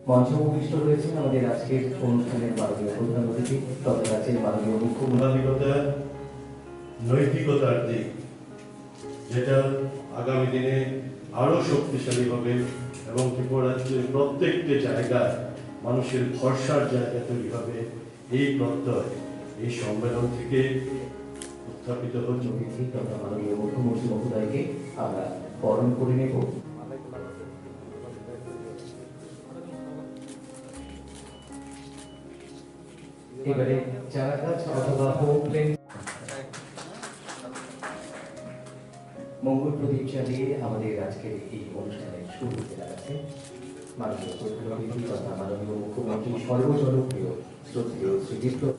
মঞ্চে উপবিষ্ট রয়েছেন আমাদের আজকের অনুষ্ঠানের মাননীয় প্রধান অতিথি তথা রাজ্যের মাননীয় মুখ্যমন্ত্রী নৈতিকতার দিক, যেটা আগামী দিনে আরো শক্তিশালী হবে এবং ত্রিপুরা রাজ্যের প্রত্যেকটি জায়গায় মানুষের ভরসার জায়গা তৈরি হবে। এই প্রত্যয় এই সম্মেলন থেকে উত্থাপিত হচ্ছে। অতিথি তথা মাননীয় মুখ্যমন্ত্রী মহোদয়কে আমরা বরণ করে নেব। এবারে চারা গাছ অথবা হোমপ্লেন মঙ্গল প্রদীপ চালিয়ে আমাদের আজকের এই অনুষ্ঠানের শুরু হতে যাচ্ছে। মাননীয় প্রধান অতিথি তথা মাননীয় মুখ্যমন্ত্রী সর্বজনপ্রিয় শ্রদ্ধেয় শ্রী বিপ্লব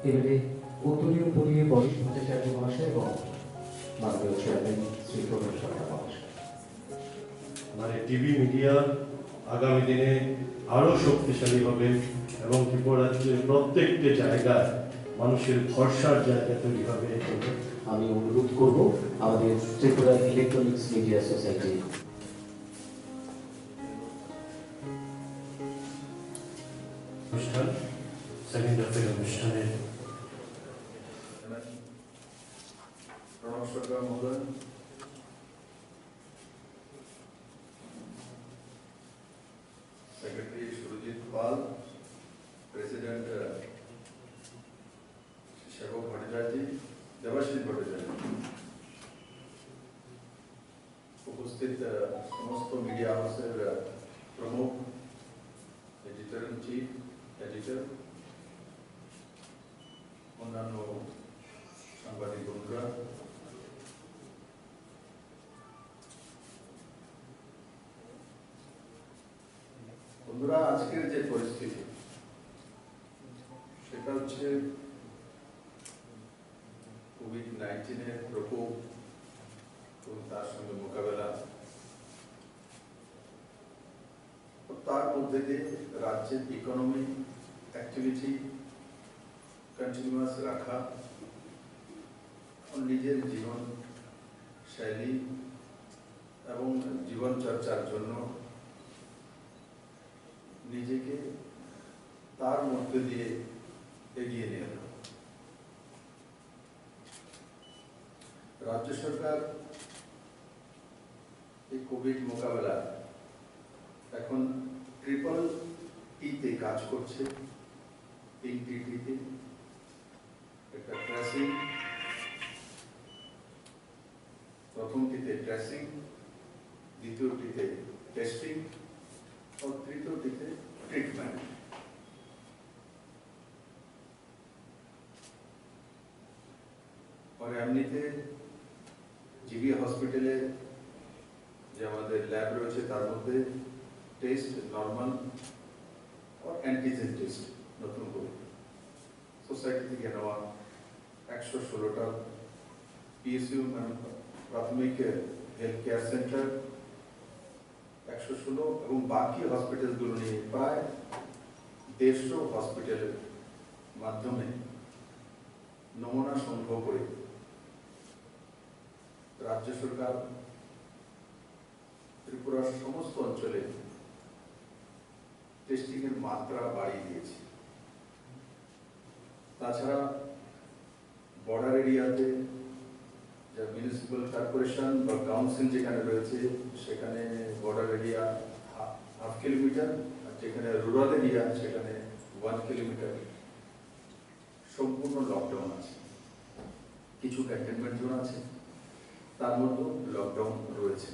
এবারে উত্তরীয় পরিয়ে বরিশ ভট্টাচার্য মহাশয় এবং মাননীয় চেয়ারম্যান শ্রী প্রণব সরকার মহাশয়। মানে টিভি মিডিয়া আগামী দিনে আরো শক্তিশালী হবে এবং ত্রিপুরা রাজ্যের প্রত্যেকটি জায়গায় মানুষের ভরসার জায়গা তৈরি হবে। আমি অনুরোধ করব আমাদের ত্রিপুরা ইলেকট্রনিক্স মিডিয়া সোসাইটি অনুষ্ঠান সেকেন্ড হাফের অনুষ্ঠানে প্রণব সরকার মহোদয়, সেক্রেটারি সুরজিৎ পাল, প্রেসিডেন্ট সেবক ভট্টাচার্য, দেবাশিস ভট্টাচার্য, উপস্থিত সমস্ত মিডিয়া হাউসের প্রমুখ, এডিটর ইন চিফ, এডিটর, অন্যান্য সাংবাদিক বন্ধুরা, আজকের যে পরিস্থিতি সেটা হচ্ছে কোভিড-19 প্রকোপ এবং তার সঙ্গে মোকাবেলা, তার মধ্যে দিয়ে রাজ্যের ইকোনমি অ্যাক্টিভিটি কন্টিনিউয়াস রাখা, নিজের জীবন শৈলী এবং জীবন চর্চার জন্য নিজেকে তার মধ্যে দিয়ে এগিয়ে নিয়ে এলো। রাজ্য সরকার এই কোভিড মোকাবেলা এখন ট্রিপল টিতে কাজ করছে। তিনটি টিতে, একটা ট্রেসিং, প্রথমটিতে ট্রেসিং, দ্বিতীয়টিতে টেস্টিং और তৃতীয়টিতে ট্রিটমেন্ট। और এমনিতে জিবি হসপিটালে যে আমাদের ল্যাব রয়েছে তার মধ্যে টেস্ট নর্মাল और অ্যান্টিজেন টেস্ট নতুন করে সোসাইটি থেকে নেওয়া 116টা পিএসইউ প্রাথমিক হেলথ কেয়ার সেন্টার 116 এবং বাকি হসপিটালগুলো নিয়ে প্রায় 150 হসপিটালের মাধ্যমে নমুনা সংগ্রহ করে রাজ্য সরকার ত্রিপুরার সমস্ত অঞ্চলে টেস্টিং এর মাত্রা বাড়িয়ে দিয়েছে। তাছাড়া বর্ডার এরিয়াতে যে মিউনিসিপ্যাল কর্পোরেশন বা কাউন্সিল যেখানে রয়েছে সেখানে বর্ডার এরিয়া 1/2 কিলোমিটার, আর যেখানে রুরাল এরিয়া সেখানে 1 কিলোমিটার সম্পূর্ণ লকডাউন আছে। কিছু কন্টেনমেন্ট জোন আছে, তার মধ্যে লকডাউন রয়েছে।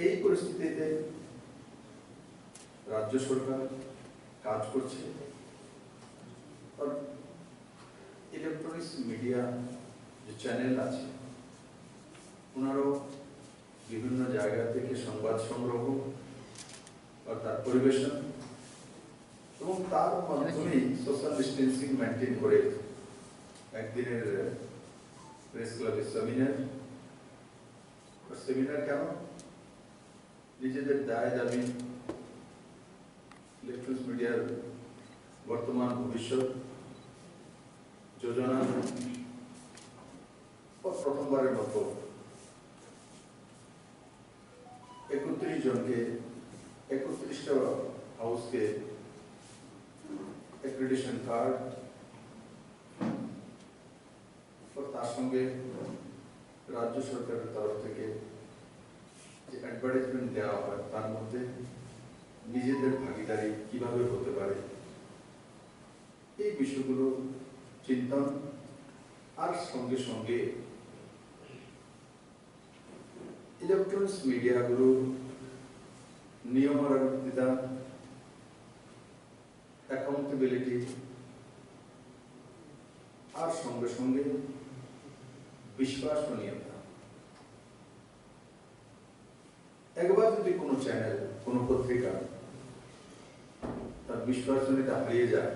এই পরিস্থিতিতে রাজ্য সরকার কাজ করছে। আর ইলেকট্রনিক্স মিডিয়া যে চ্যানেল আছে ওনারও বিভিন্ন জায়গা থেকে সংবাদ সংগ্রহ আর তার পরিবেশন এবং তার মাধ্যমে সোশ্যাল ডিস্টেন্সিং মেনটেন করে একদিনের প্রেস ক্লাবের সেমিনার কেন নিজেদের দায় দাবি ইলেকট্রনিক্স মিডিয়ার বর্তমান ভবিষ্যৎ যোজনা প্রথমবারের মতো 31 জনকে 31টা হাউসকে অ্যাক্রিডিটেশন কার্ড ও তার সঙ্গে রাজ্য সরকারের তরফ থেকে যে অ্যাডভার্টাইজমেন্ট দেওয়া হয় তার মধ্যে নিজেদের ভাগিদারি কিভাবে হতে পারে এই বিষয়গুলো চিন্তন আর সঙ্গে সঙ্গে ইলেকট্রনিক্স মিডিয়াগুলো নিয়মানুবর্তিতা অ্যাকাউন্টেবিলিটি আর সঙ্গে সঙ্গে বিশ্বসনীয়তা। একবার যদি কোনো চ্যানেল কোনো পত্রিকা তার বিশ্বসনীয়তা হারিয়ে যায়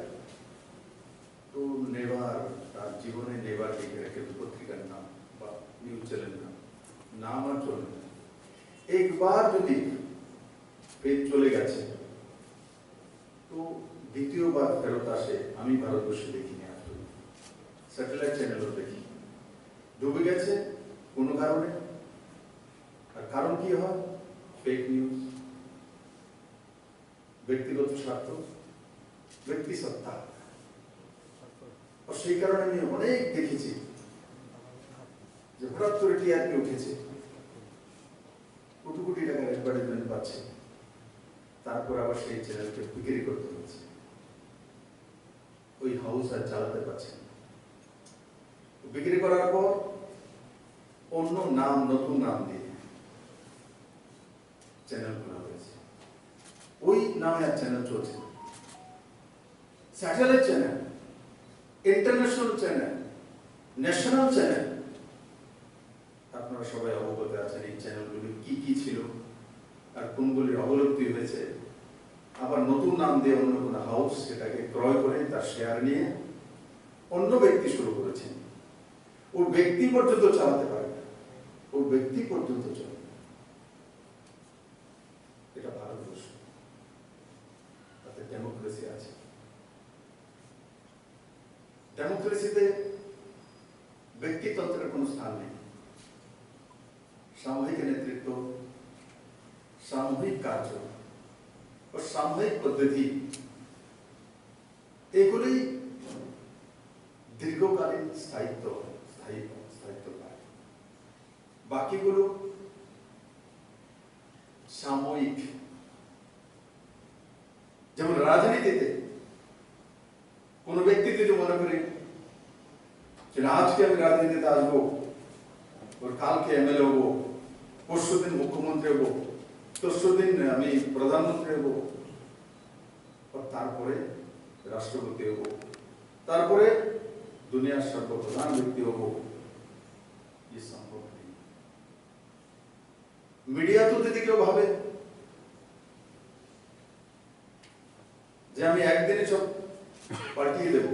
তো নেবার তার জীবনে নেবার লিখে রেখে পত্রিকার নাম বা নিউজ চ্যানেল নাম আর চলবে না। একবার যদি পেজ চলে গেছে তো দ্বিতীয়বার ফেরত আসে। আমি ভারতবর্ষে দেখিনি, আসলে স্যাটেলাইট চ্যানেলও দেখি, ডুবে গেছে কোনো কারণে। আর কারণ কি হয়? ফেক নিউজ, ব্যক্তিগত স্বার্থ, ব্যক্তি সত্তা। আর সেই কারণে আমি অনেক দেখেছি যে হঠাৎ করে টিআরপি উঠেছে, কোটি কোটি টাকার অ্যাডভার্টাইজমেন্ট পাচ্ছে, তারপর আবার সেই চ্যানেলকে বিক্রি করতে হচ্ছে, ওই হাউস আর চালাতে পারছে না। বিক্রি করার পর অন্য নাম, নতুন নাম দিয়ে চ্যানেল খোলা হয়েছে, ওই নামে আর চ্যানেল চলছে না। Satellite channel, international channel, national channel, আপনারা সবাই অবগত আছেন এই চ্যানেলগুলি কি কি ছিল আর কোনগুলির অবলুপ্তি হয়েছে। আবার নতুন নাম দিয়ে অন্য কোনো হাউস সেটাকে ক্রয় করে তার শেয়ার নিয়ে অন্য ব্যক্তি শুরু করেছেন। ওই ব্যক্তি পর্যন্ত চালাতে পারে না, ওই ব্যক্তি পর্যন্ত চলে। এটা ভারতবর্ষ, তাতে ডেমোক্রেসি আছে। ডেমোক্রেসিতে ব্যক্তিতন্ত্রের কোনো স্থান নেই। সামূহিক নেতৃত্ব, সামূহিক কার্য ও সামূহিক পদ্ধতি এগুলি দীর্ঘকালীন স্থায়িত্ব পায়। বাকিগুলো সাময়িক। যেমন রাজনীতিতে কোন ব্যক্তি যদি মনে করি যে আজকে আমি রাজনীতিতে আসবো, ওর কালকে এমএলএ হবো, পরশু দিন মুখ্যমন্ত্রী হবো, তরশু দিন আমি প্রধানমন্ত্রী হবো, তারপরে রাষ্ট্রপতি হবো, তারপরে দুনিয়ার সর্বপ্রধান ব্যক্তি হবো, ये সম্ভব নেই। মিডিয়া তো যদি কেউ ভাবে যে আমি একদিনে সব পাল্টিয়ে দেব,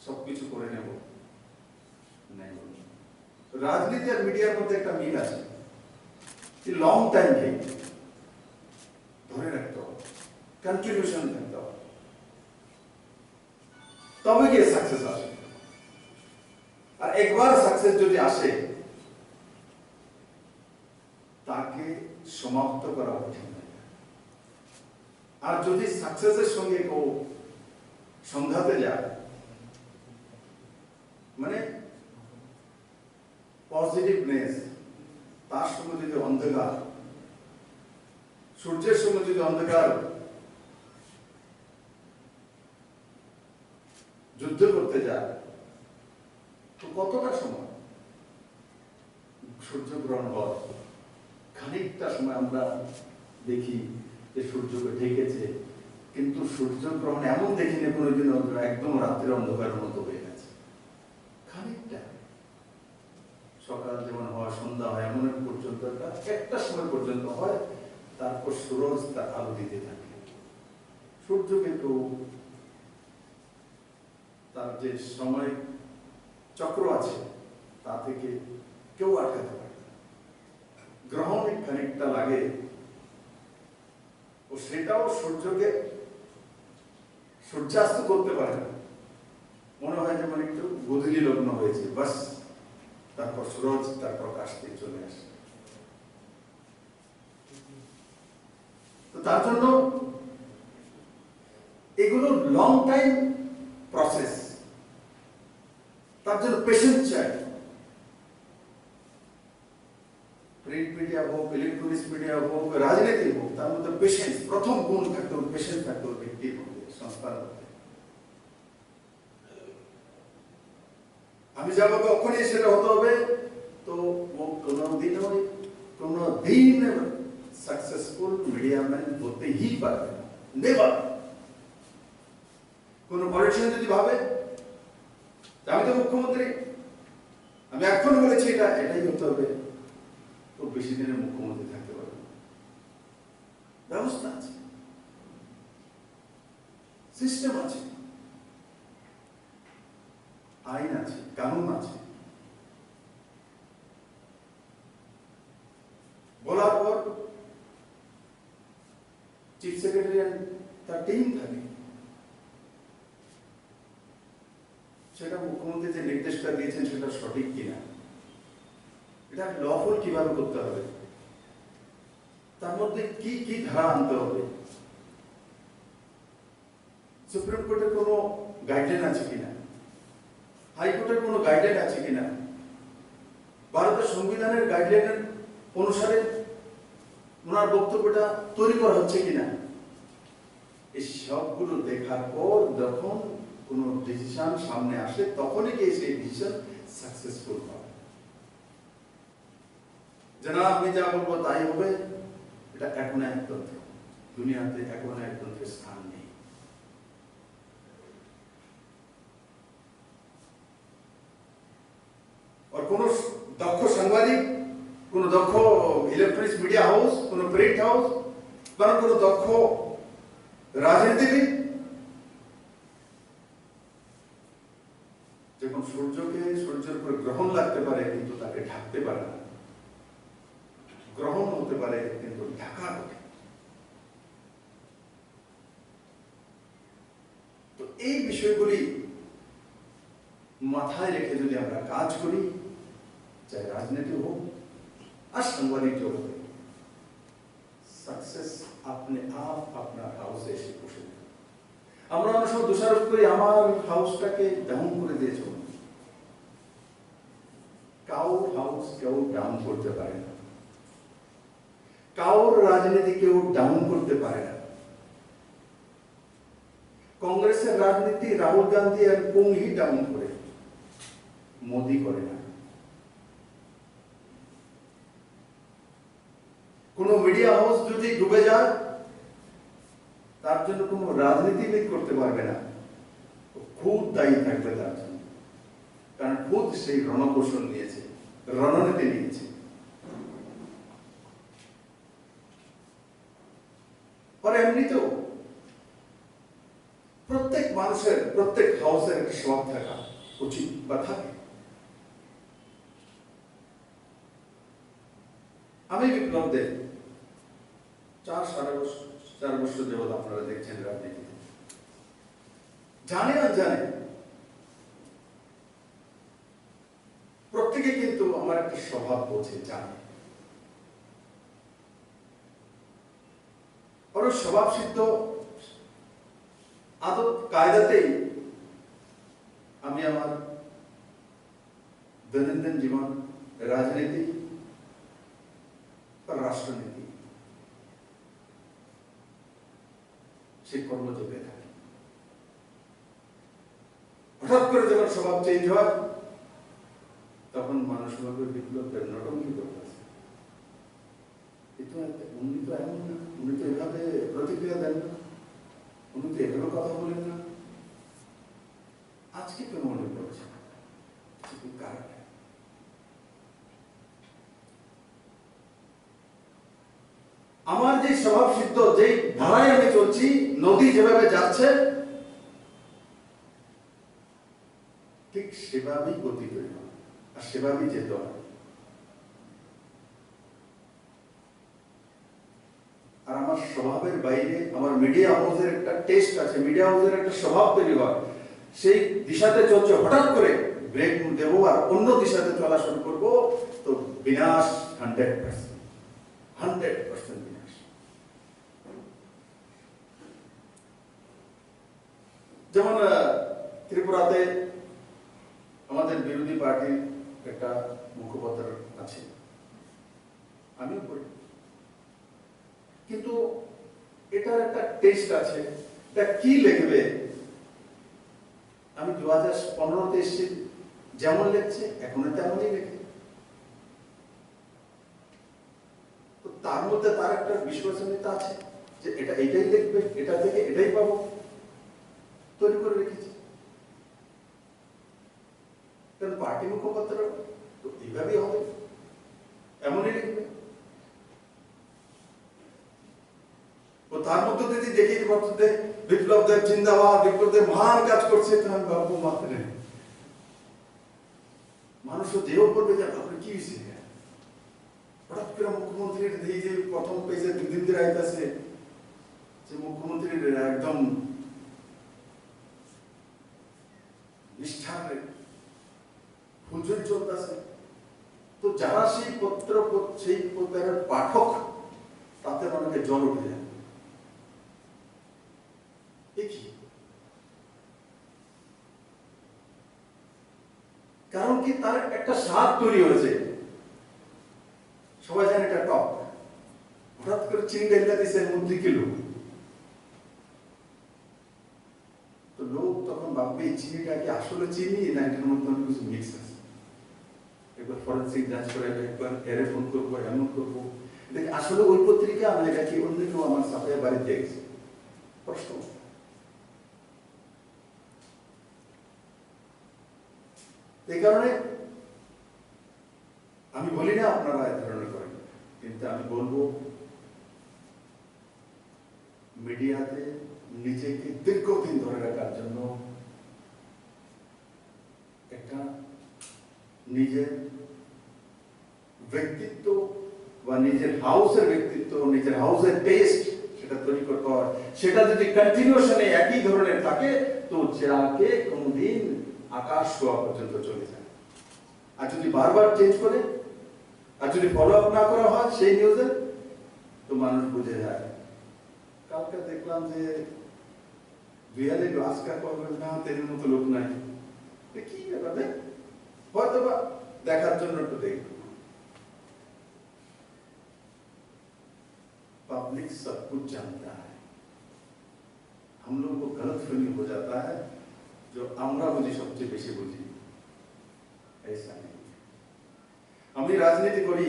সবকিছু করে নেব, রাজনীতি আর মিডিয়ার মধ্যে একটা মিল আছে, লং টাইম গেম ধরে রাখতে হবে, কন্ট্রিবিউশন থাকতে হবে, তবে গিয়ে সাকসেস আসে। আর একবার সাকসেস যদি আসে তাকে সমাপ্ত করা কঠিন। আর যদি সাকসেসের সঙ্গে কেউ সংঘাতে যায়, মানে পজিটিভনেস, তার সঙ্গে যদি অন্ধকার, সূর্যের সঙ্গে যদি অন্ধকার যুদ্ধ করতে যায় তো কতটা সময় সূর্যগ্রহণ হয়, খানিকটা সময় আমরা দেখি যে সূর্যকে ঢেকেছে, কিন্তু সূর্যগ্রহণ এমন দেখিনি কোনোদিন একদম রাত্রে অন্ধকারের মতো হয়ে গেছে। খানিকটা সকাল যেমন হয়, সন্ধ্যা হয়, এমন পর্যন্ত একটা সময় পর্যন্ত হয়, তারপর সূরজ তার আলো দিতে থাকে। সূর্যকে তো তার যে সময় চক্র আছে তা থেকে কেউ আটকাতে পারে। গ্রহণ খানিকটা লাগে, ও সেটাও সূর্যকে সূর্যাস্ত করতে পারে না, মনে হয় যেমন একটু গোধূলি লগ্ন হয়েছে, বাস তারপর সুরজ তার প্রকাশ দিয়ে চলে আসে। তো তার জন্য এগুলো লং টাইম প্রসেস, তার জন্য পেশেন্স চাই। প্রিন্ট মিডিয়া হোক, ইলেকট্রনিক্স মিডিয়া হোক, রাজনীতি হোক, তার মধ্যে পেশেন্স, প্রথম গুণ থাকতে হবে, পেশেন্স থাকতে হবে ব্যক্তির মধ্যে, সংস্থার মধ্যে। আমি যাবো কখনই সেটা হতে হবে, তো কোনদিন সাকসেসফুল মিডিয়া ম্যান হতেই পারবে না, নেভার। কোন পলিটিশিয়ান যদি ভাবে আমি তো মুখ্যমন্ত্রী, আমি এখন বলেছি এটাই হতে হবে, তো বেশি দিনের মুখ্যমন্ত্রী থাকতে পারবে না। ব্যবস্থা আছে, সিস্টেম আছে, আইন আছে, কানুন আছে। বলার পর চিফ সেক্রেটারি তার টিম থাকে, সেটা মুখ্যমন্ত্রী যে নির্দেশটা দিয়েছেন সেটা সঠিক কিনা, এটা লফুল কিভাবে করতে হবে, তার মধ্যে কি কি ধারা আনতে হবে, সুপ্রিম কোর্টের কোনো গাইডলাইন আছে কিনা, হাইকোর্টের কোনো গাইডলাইন আছে কিনা, ভারতের সংবিধানের গাইডলাইনের অনুসারে ওনার বক্তব্যটা তৈরি করা হচ্ছে কিনা, এই সবগুলো দেখার পর যখন কোন ডিসিশন সামনে আসে তখনই গিয়ে সেই ডিসিশন সাকসেসফুল হবে। জানা আমি যা বলবো তাই হবে, এটা এখন একতন্ত্র, দুনিয়াতে এখন একতন্ত্রের স্থান নেই। আর কোন দক্ষ সাংবাদিক, কোন দক্ষ ইলেকট্রনিক্স মিডিয়া হাউস, কোন প্রিন্ট হাউস, বা কোন দক্ষ রাজনীতিবিদ যখন সূর্যের উপর গ্রহণ লাগতে পারে কিন্তু তাকে ঢাকতে পারে না, গ্রহণ হতে পারে কিন্তু ঢাকা ওঠে। তো এই বিষয়গুলি মাথায় রেখে যদি আমরা কাজ করি, চাই রাজনীতি হোক আর সাংবাদিক জগতে, সাকসেস আপনি আপনার হাউসে এসে বসে। আমরা অনেক সময় দোষারোপ করি আমার হাউসটাকে ডাউন করে দিয়েছ। কাউর হাউস কেউ ডাউন করতে পারে না, কাউর রাজনীতি কেউ ডাউন করতে পারে না। কংগ্রেসের রাজনীতি রাহুল গান্ধী আর কোনই ডাউন করে, মোদি করে না। কোন মিডিয়া হাউস যদি ডুবে যায় তার জন্য কোন রাজনীতিবিদ করতে পারবে না, খুব দায়ী থাকবে তার জন্য, কারণ খুব সেই রণকৌশল নিয়েছে, রণনীতি নিয়েছে। আর এমনিতেও প্রত্যেক মানুষের, প্রত্যেক হাউসের একটা স্বভাব থাকা উচিত বা থাকে। আমি বিপ্লব দেব 4 বছর যাবৎ আপনারা দেখছেন রাজনীতিতে, জানে না জানে প্রত্যেকে কিন্তু আমার একটা স্বভাব বোঝে, জানে। আর স্বভাব সিদ্ধ আদত কায়দাতেই আমি আমার দৈনন্দিন জীবন, রাজনীতি আর রাষ্ট্রনীতি সে কর্মযোগে থাকে। হঠাৎ করে যখন স্বভাব চেঞ্জ হয় তখন মানুষ ভাবে বিপ্লবের নটঙ্কি করতেছে, উনি তো এমন না, উনি তো এভাবে প্রতিক্রিয়া দেন না, উনি তো এভাবে কথা বলেন না, আজকে কেন মনে করছে কারণ আমার যে স্বভাব সিদ্ধ, যে ধারায় আমি চলছি, নদী যেভাবে যাচ্ছে ঠিক সেভাবেই গতি তৈরি হয় আর সেভাবেই যেতে হয়। আর আমার স্বভাবের বাইরে আমার মিডিয়া হাউসের একটা টেস্ট আছে, মিডিয়া হাউসের একটা স্বভাব তৈরি হয়। সেই দিশাতে চলছে, হঠাৎ করে ব্রেক দেব আর অন্য দিশাতে চলা শুরু করব, তো বিনাশ 100%, 100% বিনাশ। যেমন ত্রিপুরাতে আমাদের বিরোধী পার্টির একটা মুখপাত্র আছে, আমিও করি, কিন্তু এটার একটা টেস্ট আছে। এটা কি লিখবে, আমি 2015-তে এসেছি, যেমন লিখছে এখনো তেমনই লেখে। তো তার মধ্যে তার একটা বিশ্বসনীয়তা আছে যে এটা এটাই লিখবে, এটা থেকে এটাই পাবো, তৈরি করে রেখেছি। কারণ পার্টি মুখপাত্র তো এইভাবেই হবে, এমনই লিখবে। ও তার মধ্যে যদি দেখিয়ে দিতে বিপ্লব দেব জিন্দাবাদ, বিপ্লব দেব মহান কাজ করছে, তো আমি ভাববো মাত্রে মানুষ দেহ করবে যে আপনি কি হয়েছে, হঠাৎ করে মুখ্যমন্ত্রীর এই যে প্রথম পেজে 2 দিন ধরে আইতাছে যে মুখ্যমন্ত্রীর একদম নিষ্ঠার ফুলঝুরি চলতেছে। তো যারা সেই পত্র, সেই পত্রের পাঠক, তাতে অনেকে জ্বর উঠে যায়। কারণ কি, তার একটা স্বাদ তৈরি হয়েছে, সবাই জানে এটা টক, হঠাৎ করে চিনি ডাইলা দিছে মধ্যে কিলো, তো লোক তখন ভাববে এই চিনিটা কি আসলে চিনি না এটার মধ্যে অনেক কিছু মিক্স আছে। একবার ফরেন্সিক যাঞ্চ করে, একবার এরে ফোন করবো, এমন করবো, দেখি আসলে ওই পত্রিকা না, এটা কি অন্য কেউ আমার সাথে বাড়িতে গেছে, প্রশ্ন। এই কারণে আমি বলি না আপনারা এই ধরনের করেন, কিন্তু আমি বলবো মিডিয়াতে নিজেকে দীর্ঘদিন ধরে রাখার জন্য একটা নিজের ব্যক্তিত্ব বা নিজের হাউসের ব্যক্তিত্ব, নিজের হাউসের টেস্ট সেটা তৈরি করতে হয়। সেটা যদি কন্টিনিউশনে একই ধরনের থাকে, তো যাকে কোনদিন আকাশ ছোঁয়া পর্যন্ত চলে যায়। আর যদি বারবার চেঞ্জ করে, আর যদি ফলো আপ না করা হয় সেই নিউজে, তো মানুষ বুঝে যায়। কালকে দেখলাম যে বিহারে আজকাল করবেন না, তের মতো লোক নাই, কি ব্যাপার, হয়তো বা দেখার জন্য একটু দেখব। पब्लिक सब कुछ जानता है, हम लोग को गलत फहमी हो जाता है, जो আমরা বুঝি সবচেয়ে বেশি বুঝি, ऐसा नहीं। আমি রাজনীতি করি,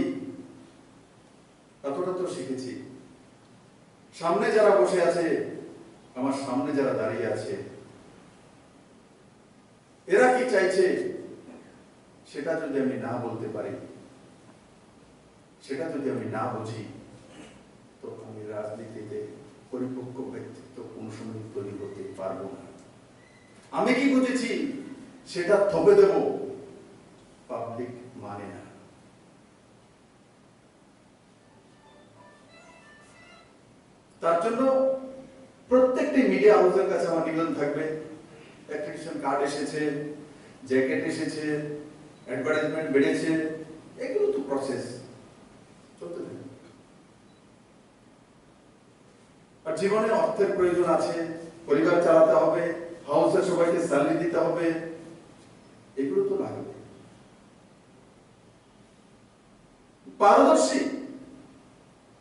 এতটা তো শিখেছি। সামনে যারা বসে আছে, আমার সামনে যারা দাঁড়িয়ে আছে, এরা কি চাইছে সেটা যদি আমি না বলতে পারি, সেটা যদি আমি না বুঝি, তো আমি রাজনীতিতে পরিপক্ক ব্যক্তিত্ব কোনো সময় তৈরি করতে পারবো না। আমি কি বুঝেছি সেটা থপে দেব, পাবলিক মানে না। তার জন্য প্রত্যেকটি মিডিয়া হাউসের কাছে আমার নিবেদন থাকবে, অ্যাক্রিডিটেশন কার্ড এসেছে, জ্যাকেট এসেছে, অ্যাডভার্টাইজমেন্ট বেড়েছে, এগুলো তো প্রসেস চলতে থাকে। আর জীবনে অর্থের প্রয়োজন আছে, পরিবার চালাতে হবে, হাউসের সবাইকে স্যালারি দিতে হবে, এগুলো তো লাগবে। পারদর্শী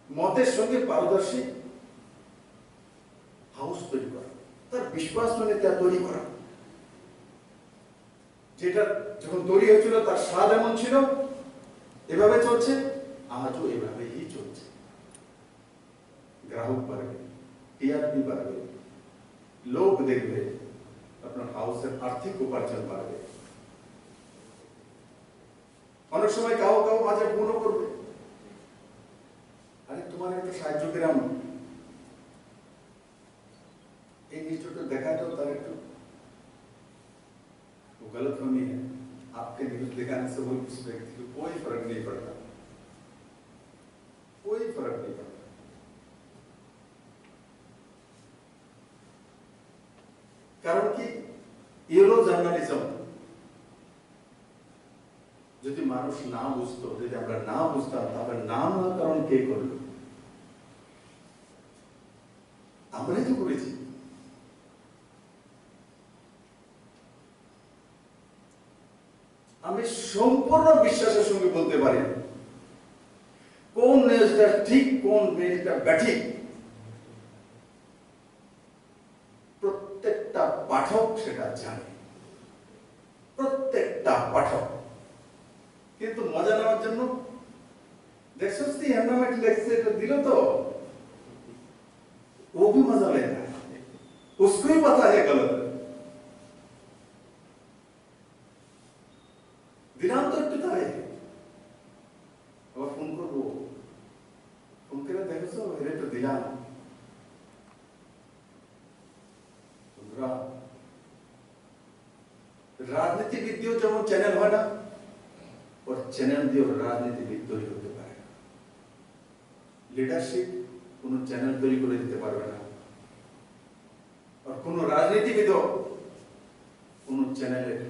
মতের সঙ্গে পারদর্শী হাউস তৈরি করা, তার বিশ্বাস মানে তা তৈরি করা, যেটা যখন তৈরি হয়েছিল তার স্বাদ এমন ছিল, এভাবে চলছে, আজও এভাবেই চলছে। গ্রাহক বাড়বে, টিআরপি বাড়বে, লোক দেখবে, আপনার হাউসের আর্থিক উপার্জন বাড়বে। অনেক সময় কাউ কাউ মাঝে ফোনও করবে, আরে তোমার একটু সাহায্য করাম, এই জিনিসটা দেখা তো, তার একটু गलतफहमी है। आपके न्यूज दिखाने से वो उस व्यक्ति को कोई फर्क नहीं पड़ता, कोई फर्क नहीं पड़ता। कारण कि ইউরো জার্নালিজম যদি মানুষ না বুঝতো, যদি আমরা না বুঝতাম, তাহলে নাম কারণ কে করলো? আমরাই তো করেছি। আমি সম্পূর্ণ বিশ্বাসের সঙ্গে বলতে পারি কোন নিউজটা ঠিক, কোন নিউজটা ব্যাঠিক, প্রত্যেকটা পাঠক সেটা জানে, প্রত্যেকটা পাঠক। কিন্তু মজা নেওয়ার জন্য দেখছিস তুই এন্ডামেন্ট লেখছে, এটা দিল তো वो भी मजा ले रहा है, उसको ही पता है गलत। দিলাম তো একটু তাই, আবার ফোন করবো, ফোন করে দেখেছো এর একটু দিলাম। রাজনীতিবিদ দিয়েও যেমন চ্যানেল হয় না, ওর চ্যানেল দিয়েও রাজনীতিবিদ তৈরি হতে পারে। লিডারশিপ কোন চ্যানেল তৈরি করে দিতে পারবে না, আর কোন রাজনীতিবিদও কোন চ্যানেলের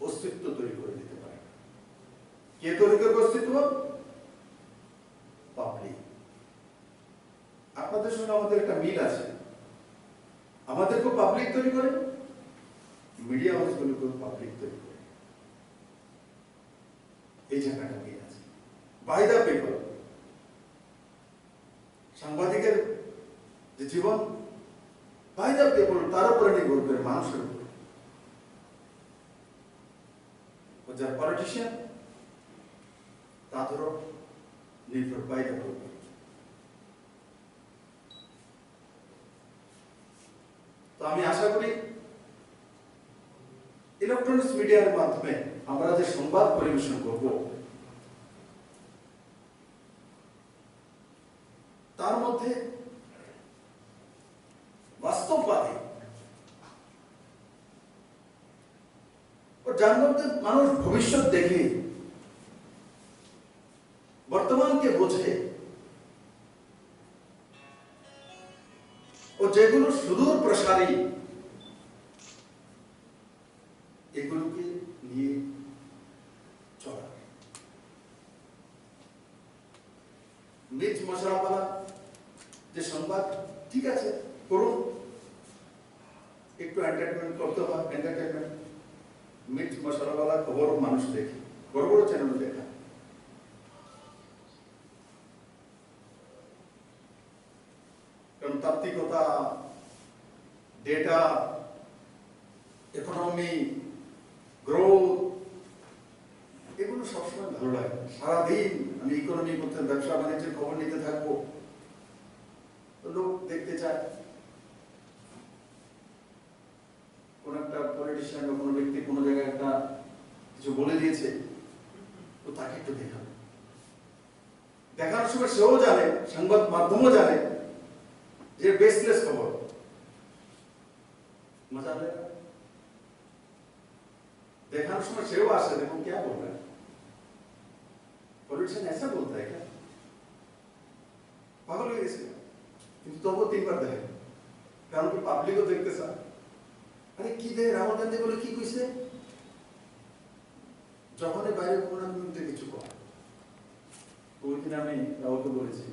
অস্তিত্ব তৈরি করে দিতে পারে না। কে তৈরি করবে অস্তিত্ব? পাবলিক। আপনাদের সঙ্গে আমাদের একটা মিল আছে, আমাদেরকে পাবলিক তৈরি করে, মিডিয়া হাউসগুলোকে পাবলিক তৈরি করে। এই জায়গাটা মিল আছে। বাই দ্য পেপার, সাংবাদিকের যে জীবন বাই দ্য পেপার, তার উপরে নির্ভর করে, মানুষের উপরে। যারা পলিটিশিয়ান তাদেরও নির্ভর বাই দ্য পেপার। তো আমি আশা করি ইলেকট্রনিক্স মিডিয়ার মাধ্যমে আমরা যে সংবাদ পরিবেশন করব, তার মধ্যে বাস্তববাদী ও যার মধ্যে মানুষ ভবিষ্যৎ দেখে, বর্তমানকে বোঝে, ও যেগুলো সুদূর প্রসারী, এগুলোকে নিয়ে চলা। মির্চ মশলাওয়ালা যে সংবাদ, ঠিক আছে করুন, একটু এন্টারটেনমেন্ট করতে হয়, এন্টারটেনমেন্ট। মির্চ মশলাওয়ালা খবরও মানুষ দেখে, বড় বড় চ্যানেল দেখা। কারণ তাত্ত্বিকতা, ডেটা, ইকোনমি, গ্রোথ, এগুলো সবসময় ভালো লাগে। সারাদিন আমি ইকোনমি করতে, ব্যবসা বাণিজ্যের খবর নিতে থাকবো, লোক দেখতে চায়। কোন একটা পলিটিশিয়ান বা কোনো ব্যক্তি কোনো জায়গায় একটা কিছু বলে দিয়েছে, তো তাকে একটু দেখাবে। দেখানোর সময় সেও জানে, সংবাদ মাধ্যমও জানে যে বেসলেস খবর। मजा ले रहा है, देखाने समय सेवा से देखो क्या बोल रहा है। पॉलिटिशियन ऐसा बोलता है क्या? पागल हो गए इसमें। কিন্তু তবুও 3 বার দেখে, কারণ কি পাবলিকও দেখতে চায়। আরে কি দেয় রাহুল গান্ধী বলে কি কইছে, যখনই বাইরে কোনো মিনিটে কিছু কয়। ওই দিন আমি রাহুলকে বলেছি,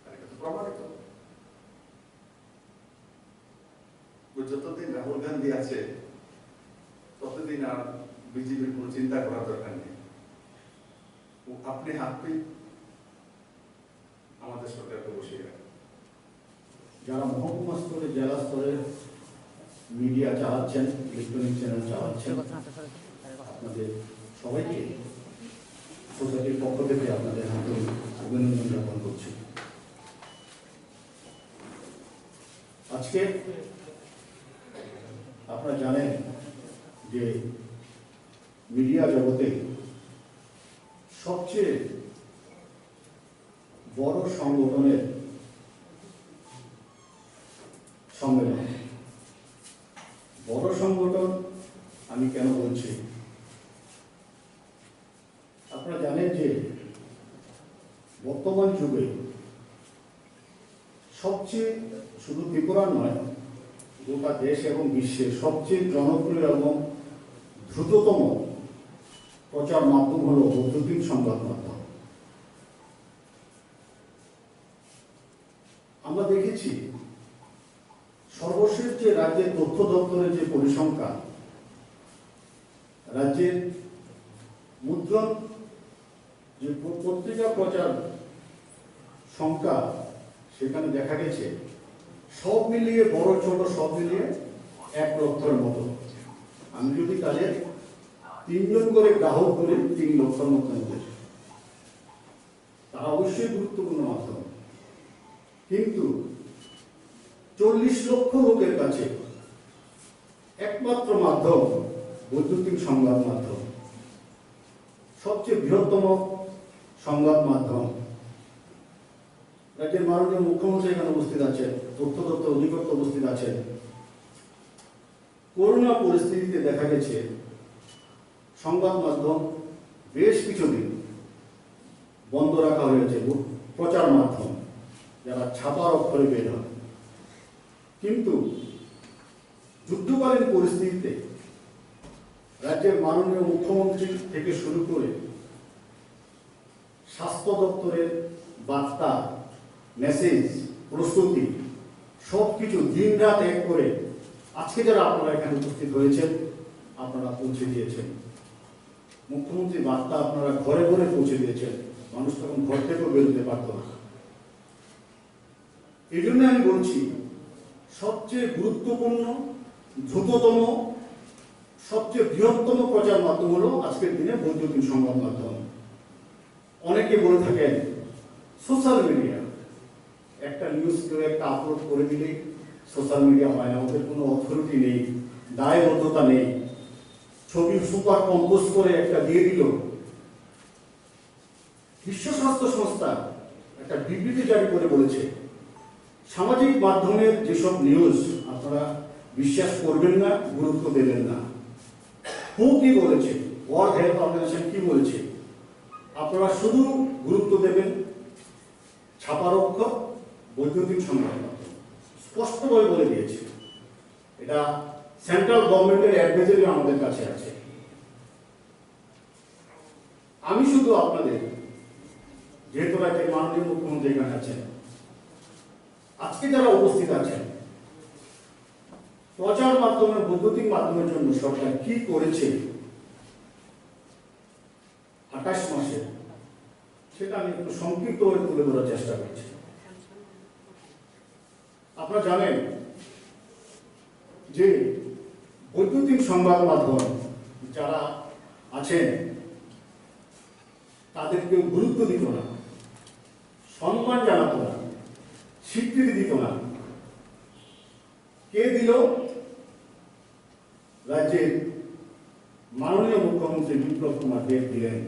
আরে এটা তো প্রমাণিত, যতদিন রাহুল গান্ধী আছে ততদিন আর বিজেপির কোনো চিন্তা করার দরকার নেই। ও আপনি হাতে আমাদের সরকারকে বসিয়ে রাখেন। যারা মহকুমা স্তরে, জেলা স্তরে মিডিয়া চালাচ্ছেন, ইলেকট্রনিক চ্যানেল চালাচ্ছেন, আপনাদের সবাইকে সোসাইটির পক্ষ থেকে আপনাদের আন্তরিক অভিনন্দন জ্ঞাপন করছি। আজকে আপনারা জানেন যে মিডিয়া জগতে সবচেয়ে বড় সংগঠনের সম্মেলন। বড় সংগঠন আমি কেন বলছি, আপনারা জানেন যে বর্তমান যুগে সবচেয়ে, শুধু ত্রিপুরা নয়, গোটা দেশ এবং বিশ্বের সবচেয়ে জনপ্রিয় এবং দ্রুততম প্রচার মাধ্যম হল বৈদ্যুতিন সংবাদ মাধ্যম। আমরা দেখেছি সর্বশেষ যে রাজ্যের তথ্য দপ্তরের যে পরিসংখ্যান, রাজ্যের মুদ্রণ যে পত্রিকা প্রচার সংখ্যা, সেখানে দেখা গেছে সব মিলিয়ে বড় ছোট সব মিলিয়ে 1 লক্ষের মতো। আমি যদি তাদের 3 জন করে গ্রাহক করে 3 লক্ষের মতো হয়েছে, তারা অবশ্যই গুরুত্বপূর্ণ মাধ্যম। কিন্তু 40 লক্ষ লোকের কাছে একমাত্র মাধ্যম বৈদ্যুতিন সংবাদ মাধ্যম, সবচেয়ে বৃহত্তম সংবাদ মাধ্যম। রাজ্যের মাননীয় মুখ্যমন্ত্রী এখানে উপস্থিত আছেন, তথ্য দপ্তর অধিকর্তা উপস্থিত আছেন। করোনা পরিস্থিতিতে দেখা গেছে সংবাদ মাধ্যম বেশ কিছুদিন বন্ধ রাখা হয়েছে, প্রচার মাধ্যম যারা ছাপার অক্ষরে বের হয়। কিন্তু যুদ্ধকালীন পরিস্থিতিতে রাজ্যের মাননীয় মুখ্যমন্ত্রী থেকে শুরু করে স্বাস্থ্য দপ্তরের বার্তা, মেসেজ, প্রস্তুতি সবকিছু দিন রাত এক করে আজকে যারা আপনারা এখানে উপস্থিত হয়েছেন আপনারা পৌঁছে দিয়েছেন। মুখ্যমন্ত্রী বার্তা আপনারা ঘরে ঘরে পৌঁছে দিয়েছেন, মানুষ তখন ঘর থেকেও বেরোতে পারত না। এই জন্য আমি বলছি সবচেয়ে গুরুত্বপূর্ণ, দ্রুততম, সবচেয়ে বৃহত্তম প্রচার মাধ্যম হলো আজকের দিনে বৈদ্যুতিন সংবাদ মাধ্যম। অনেকে বলে থাকেন সোশ্যাল মিডিয়া, একটা নিউজ কেউ একটা আপলোড করে দিলে সোশ্যাল মিডিয়া হয় না, ওদের কোনো অথরিটি নেই, দায়বদ্ধতা নেই, ছবি সুপার কম্পোজ করে একটা দিয়ে দিল। বিশ্ব স্বাস্থ্য সংস্থা একটা বিবৃতি জারি করে বলেছে সামাজিক মাধ্যমের যেসব নিউজ আপনারা বিশ্বাস করবেন না, গুরুত্ব দেবেন না। কি বলেছে, ওয়ার্ল্ড হেলথ অর্গানাইজেশন কি বলেছে, আপনারা শুধু গুরুত্ব দেবেন ছাপার অক্ষর, বৈদ্যুতিন সংবাদ মাধ্যম। স্পষ্টভাবে বলে দিয়েছে। এটা সেন্ট্রাল গভর্নমেন্টের অ্যাডভাইজারি আমাদের কাছে আছে। আমি শুধু আপনাদের, যেহেতু রাজ্যের মাননীয় মুখ্যমন্ত্রী এখানে আছেন, আজকে যারা উপস্থিত আছেন, প্রচার মাধ্যমে বৈদ্যুতিন মাধ্যমের জন্য সরকার কি করেছে 28 মাসে, সেটা আমি একটু সংক্ষিপ্তভাবে তুলে ধরার চেষ্টা করছি। আপনারা জানেন যে বৈদ্যুতিন সংবাদ মাধ্যম যারা আছেন তাদের কেউ গুরুত্ব দিত না, সম্মান জানাতো না, স্বীকৃতি দিত না। কে দিল? রাজ্যের মাননীয় মুখ্যমন্ত্রী বিপ্লব কুমার দেব দিলেন।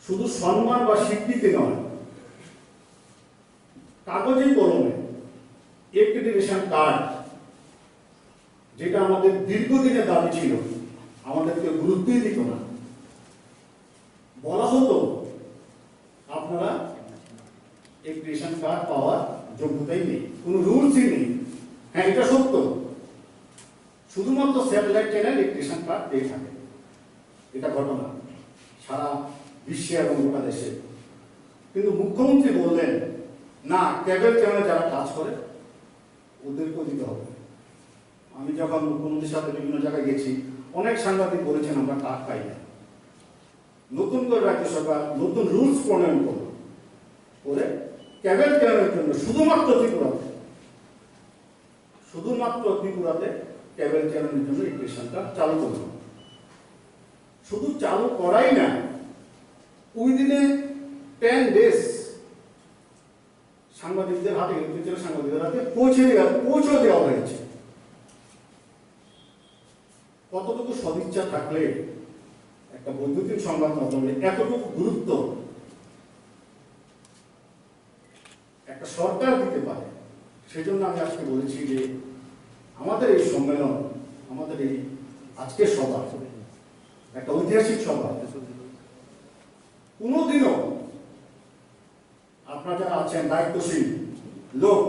শুধু সম্মান বা স্বীকৃতি নয়, কাগজে কলমে অ্যাক্রেডিটেশন কার্ড, যেটা আমাদের দীর্ঘদিনের দাবি ছিল, আমাদেরকে গুরুত্বই দিত না। বলা হতো আপনারা অ্যাক্রেডিটেশন কার্ড পাওয়ার যোগ্যতাই নেই, কোনো রুলসই নেই। হ্যাঁ, এটা সত্য, শুধুমাত্র স্যাটেলাইট চ্যানেল অ্যাক্রেডিটেশন কার্ড দিয়ে থাকে, এটা ঘটনা সারা বিশ্বে এবং গোটা দেশে। কিন্তু মুখ্যমন্ত্রী বললেন না, কেবল চ্যানেলে যারা কাজ করে ওদেরকেও দিতে হবে। আমি যখন মুখ্যমন্ত্রীর সাথে বিভিন্ন জায়গায় গেছি, অনেক সাংবাদিক বলেছেন আমরা কার্ড পাই না। নতুন করে রাজ্য সরকার নতুন রুলস প্রণয়ন করলো, করে কেবল চ্যানেলের জন্য শুধুমাত্র ত্রিপুরাতে কেবল চ্যানেলের জন্য অ্যাক্রেডিটেশন কার্ড চালু করল। শুধু চালু করাই না, উইদিনে 10 days সাংবাদিকদের হাতে, সাংবাদিকদের হাতে পৌঁছে দেওয়া হয়েছে। কতটুকু সদিচ্ছা থাকলে একটা বৈদ্যুতিন সংবাদ মাধ্যমে এতটুকু গুরুত্ব একটা সরকার দিতে পারে। সেই জন্য আমি আজকে বলেছি যে আমাদের এই সম্মেলন, আমাদের এই আজকের সভা একটা ঐতিহাসিক সভা। কোনোদিনও আপনারা যারা আছেন দায়িত্বশীল লোক,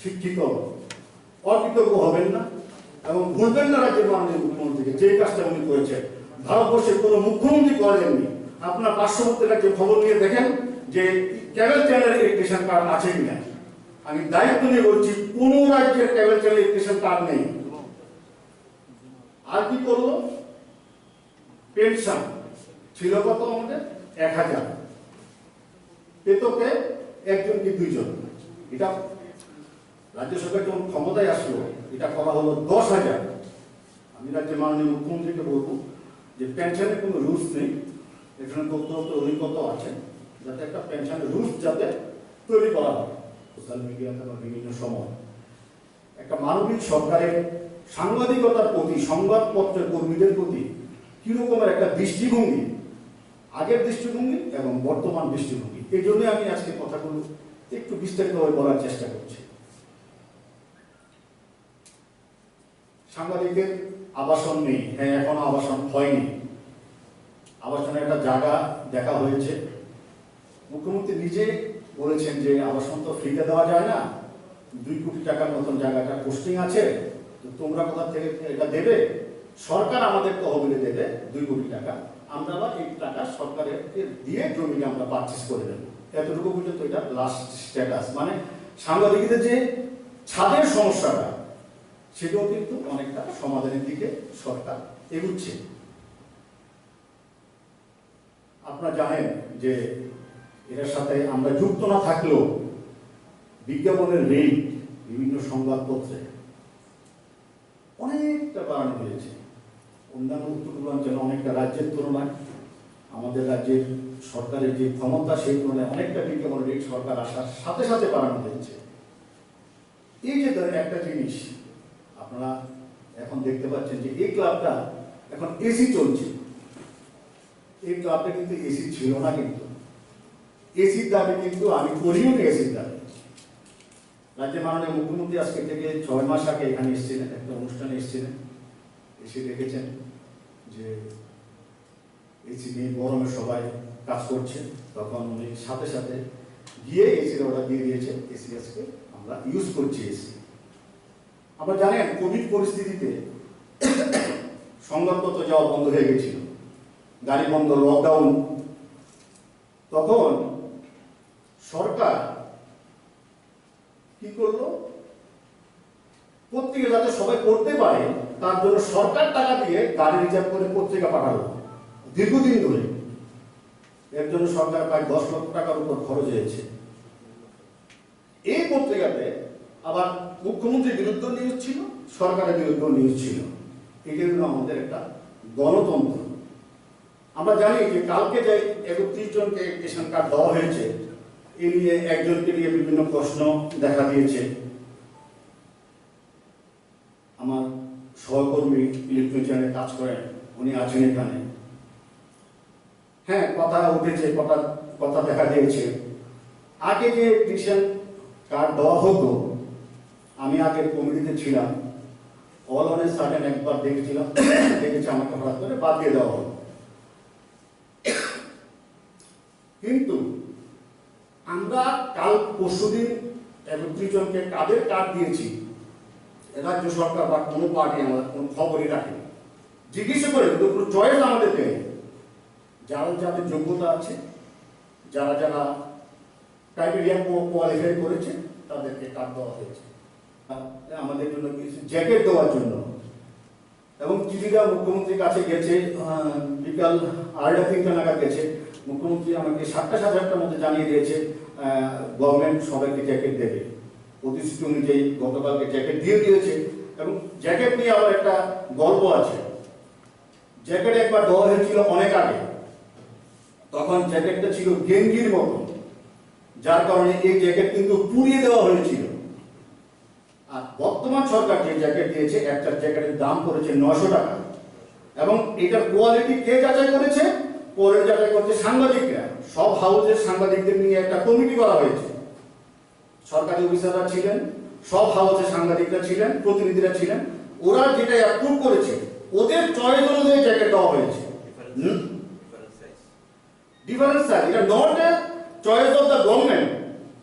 শিক্ষিত অকৃতজ্ঞ হবেন না এবং ভুলবেন না রাজ্যের মাননীয় মুখ্যমন্ত্রীকে যে কাজটা উনি করেছেন। ভারতবর্ষের কোনো মুখ্যমন্ত্রী করেননি। আপনার পার্শ্ববর্তী রাজ্যে খবর নিয়ে দেখেন যে কেবল চ্যানেল ইলেকট্রিশিয়ান কার্ড আছে কিনা। আমি দায়িত্ব নিয়ে বলছি কোন রাজ্যের কেবল চ্যানেল ইলেকট্রিশিয়ান কার্ড নেই। আর কি করলো? পেনশন ছিল কত আমাদের? 1000, পেত কে? একজন কি দুইজন। এটা রাজ্য সরকার যখন ক্ষমতায় আসলো এটা করা হলো 10,000। আমি রাজ্যের মাননীয় মুখ্যমন্ত্রীকে বলবো যে পেনশনের কোনো রুলস নেই, এখানে করতে অভিজ্ঞতা আছে, যাতে একটা পেনশনের রুলস যাতে তৈরি করা হয়। সোশ্যাল মিডিয়াতে বা বিভিন্ন সময় একটা মানবিক সরকারের সাংবাদিকতার প্রতি, সংবাদপত্রের কর্মীদের প্রতি কিরকমের একটা দৃষ্টিভঙ্গি, আগের দৃষ্টিভঙ্গি এবং বর্তমান দৃষ্টিভঙ্গি, এই জন্য আমি আজকে কথাগুলো একটু বিস্তারিতভাবে বলার চেষ্টা করছি। সাংবাদিকদের আবাসন নেই, হ্যাঁ এখনো আবাসন হয়নি। আবাসনের একটা জায়গা দেখা হয়েছে, মুখ্যমন্ত্রী নিজে বলেছেন যে আবাসন তো ফ্রিতে দেওয়া যায় না, 2 কোটি টাকার মতন জায়গাটা পোস্টিং আছে, তো তোমরা কোথা থেকে এটা দেবে? সরকার আমাদের তহবিলে দেবে 2 কোটি টাকা, আমরা আবার এই টাকা সরকারের দিয়ে জমিকে আমরা পারচেস করে দেবো। এতটুকু পর্যন্ত এটা লাস্ট স্ট্যাটাস। মানে সাংবাদিকদের যে ছাদের সমস্যাটা সেটাও কিন্তু অনেকটা সমাধানের দিকে সরকার এগুচ্ছে। আপনারা জানেন যে এটার সাথে আমরা যুক্ত না থাকলেও বিজ্ঞাপনের রেট বিভিন্ন সংবাদপত্রে অনেকটা বাড়ানো হয়েছে। অন্যান্য উত্তর পূর্বাঞ্চলে অনেকটা রাজ্যের তুলনায় আমাদের রাজ্যের সরকারের যে ক্ষমতা সেই তুলনায় অনেকটা বিজ্ঞাপনের রেট সরকার আসার সাথে সাথে বাড়ানো হয়েছে। এই যে একটা জিনিস আপনারা এখন দেখতে পাচ্ছেন যে এই ক্লাবটা এখন এসি চলছে। এই ক্লাবটা কিন্তু এসি ছিল না, কিন্তু এসির দাবি কিন্তু আমি করিও নি। এসির দাবি রাজ্যের মাননীয় মুখ্যমন্ত্রী আজকে থেকে 6 মাস আগে এখানে এসেছিলেন, একটা অনুষ্ঠানে এসেছিলেন, এসে দেখেছেন যে এসি নিয়ে গরমে সবাই কাজ করছে, তখন উনি সাথে সাথে গিয়ে এসির অর্ডার দিয়ে দিয়েছেন। এসি আজকে আমরা ইউজ করছি। এসি আমরা জানেন কোভিড পরিস্থিতিতে সংবাদপত্র যাওয়া বন্ধ হয়ে গেছিল, গাড়ি বন্ধ, লকডাউন। তখন সরকার কি করলো? পত্রিকা যাতে সবাই পড়তে পারে তার জন্য সরকার টাকা দিয়ে গাড়ি রিজার্ভ করে পত্রিকা পাঠালো দীর্ঘদিন ধরে। এর জন্য সরকার প্রায় 10 লক্ষ টাকার উপর খরচ হয়েছে। এই পত্রিকাতে আবার মুখ্যমন্ত্রীর বিরুদ্ধে নিউজ ছিল, সরকারের বিরুদ্ধে নিউজ ছিল। এটা হলো আমাদের একটা গণতন্ত্র। আমরা জানি যে কালকে যে 31 জনকে রেশন কার্ড দেওয়া হয়েছে, এ নিয়ে একজনকে নিয়ে বিভিন্ন প্রশ্ন দেখা দিয়েছে। আমার সহকর্মী ইলেকট্রিশিয়ানে কাজ করেন, উনি আছেন এখানে। হ্যাঁ, কথা উঠেছে, কথা দেখা দিয়েছে। আগে যে রেশন কার্ড দেওয়া হতো, আমি আগের কমিটিতে ছিলাম, অল অন এ সাডেন একবার দেখেছিলাম, দেখেছি আমাকে হঠাৎ করে বাদ দিয়ে দেওয়া হলো। কিন্তু আমরা কাল পরশুদিন 31 জনকে কাদের কার্ড দিয়েছি, রাজ্য সরকার বা কোনো পার্টি আমাদের কোনো খবরই রাখেনি। জিজ্ঞেস করে কিন্তু কোনো চয়েস আমাদের দেয়। যারা যাদের যোগ্যতা আছে, যারা যারা ক্রাইটেরিয়া কোয়ালিফাই করেছে, তাদেরকে কার্ড দেওয়া হয়েছে। আমাদের জন্য কিছু জ্যাকেট দেওয়ার জন্য, এবং চিঠিটা মুখ্যমন্ত্রীর কাছে গেছে বিকাল 2:30 নাগাদ গেছে। মুখ্যমন্ত্রী আমাকে 7:30 মধ্যে জানিয়ে দিয়েছে গভর্নমেন্ট সবাইকে জ্যাকেট দেবে। প্রতিশ্রুতি অনুযায়ী গতকালকে জ্যাকেট দিয়ে দিয়েছে। এবং জ্যাকেট নিয়ে আবার একটা গল্প আছে। জ্যাকেট একবার দেওয়া হয়েছিল অনেক আগে, তখন জ্যাকেটটা ছিল গেঞ্জির মতো, যার কারণে এই জ্যাকেট কিন্তু পুড়িয়ে দেওয়া হয়েছিল। আর বর্তমান সরকার যে জ্যাকেট দিয়েছে, একটা জ্যাকেটের দাম করেছে 900 টাকা। এবং এটার কোয়ালিটি কে যাচাই করেছে? পরে যাচাই করছে সাংবাদিকরা। সব হাউসের সাংবাদিকদের নিয়ে একটা কমিটি করা হয়েছে। সরকারি অফিসাররা ছিলেন, সব হাউসের সাংবাদিকরা ছিলেন, প্রতিনিধিরা ছিলেন। ওরা যেটা অ্যাপ্রুভ করেছে, ওদের চয়েস অনুযায়ী জ্যাকেট দেওয়া হয়েছে। ডিফারেন্স সাইজ, এটা not a choice of the government,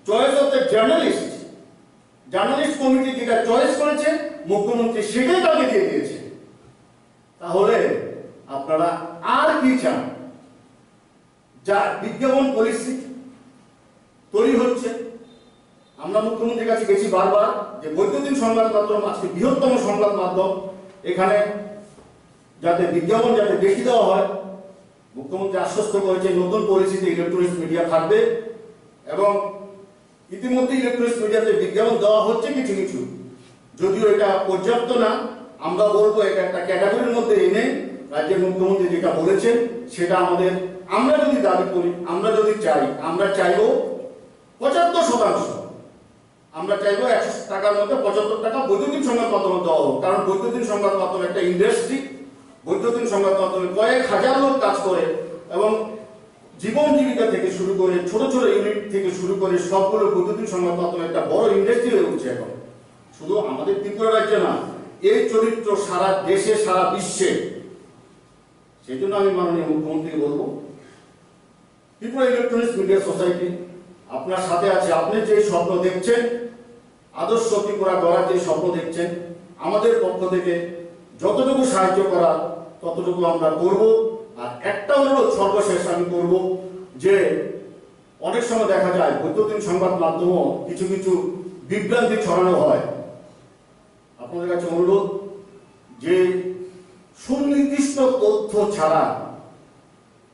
choice of the journalist. Journalist committee যেটা চয়েস করেছে মুখ্যমন্ত্রী সেটাই তাকে দিয়ে দিয়েছে। তাহলে আপনারা আর কি চান? যা বিজ্ঞাপন পলিসি তৈরি হচ্ছে, আমরা মুখ্যমন্ত্রীর কাছে গেছি বারবার যে বৈদ্যুতিন সংবাদ মাধ্যম আজকে বৃহত্তম সংবাদ মাধ্যম, এখানে যাতে বিজ্ঞাপন যাতে বেশি দেওয়া হয়। মুখ্যমন্ত্রী আশ্বস্ত করেছে নতুন পলিসিতে ইলেকট্রনিক্স মিডিয়া থাকবে এবং ইতিমধ্যে ইলেকট্রনিক্স মিডিয়াতে বিজ্ঞাপন দেওয়া হচ্ছে কিছু কিছু, যদিও এটা পর্যাপ্ত না। আমরা বলবো এটা একটা ক্যাটাগরির মধ্যে এনে রাজ্যের মুখ্যমন্ত্রী যেটা বলেছেন সেটা আমাদের, আমরা যদি দাবি করি, আমরা যদি চাই, আমরা চাইবো 75%, আমরা চাইবো 100 টাকার মধ্যে 75 টাকা বৈদ্যুতিন সংবাদ মাধ্যমে দেওয়া হোক। কারণ বৈদ্যুতিন সংবাদ মাধ্যম একটা ইন্ডাস্ট্রি, বৈদ্যুতিন সংবাদ মাধ্যমে কয়েক হাজার লোক কাজ করে এবং জীবন জীবিকা থেকে শুরু করে ছোট ছোট ইউনিট থেকে শুরু করে সবগুলো বৈদ্যুতিন সংবাদ মাধ্যমে একটা বড় ইন্ডাস্ট্রি হয়ে উঠছে এখন। শুধু আমাদের ত্রিপুরা রাজ্যে না, এই চরিত্র সারা দেশে সারা বিশ্বে। সেই জন্য আমি মাননীয় মুখ্যমন্ত্রীকে বলবো, ত্রিপুরা ইলেকট্রনিক্স মিডিয়া সোসাইটি আপনার সাথে আছে। আপনি যে স্বপ্ন দেখছেন, আদর্শ ত্রিপুরা গড়ার যে স্বপ্ন দেখছেন, আমাদের পক্ষ থেকে যতটুকু সাহায্য করা ততটুকু আমরা করব। আর একটা অনুরোধ সর্বশেষ আমি করব যে অনেক সময় দেখা যায় বৈদ্যুতিন সংবাদ মাধ্যমও কিছু কিছু বিভ্রান্তি ছড়ানো হয়। আপনাদের কাছে অনুরোধ যে সুনির্দিষ্ট তথ্য ছাড়া,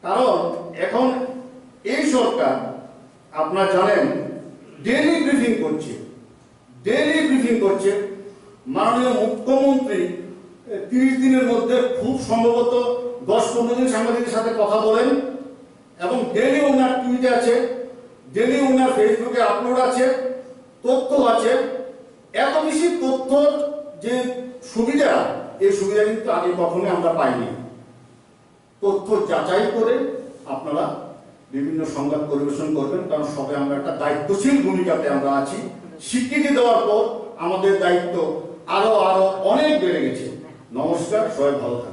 কারণ এখন এই সরকার আপনারা জানেন ডেইলি ব্রিফিং করছে। মাননীয় মুখ্যমন্ত্রী 30 দিনের মধ্যে খুব সম্ভবত 10-15 দিন সাংবাদিকদের সাথে কথা বলেন এবং ডেইলি ওনার টুইটে আছে, ডেইলি ওনার ফেসবুকে আপলোড আছে, তথ্য আছে। এত বেশি তথ্য যে সুবিধা, এই সুবিধা কিন্তু আগে কখনোই আমরা পাইনি। তথ্য যাচাই করে আপনারা বিভিন্ন সংবাদ পরিবেশন করবেন, কারণ সবাই আমরা একটা দায়িত্বশীল ভূমিকাতে আমরা আছি। স্বীকৃতি দেওয়ার পর আমাদের দায়িত্ব আরো অনেক বেড়ে গেছে। নমস্কার, সবাই ভালো থাকবেন।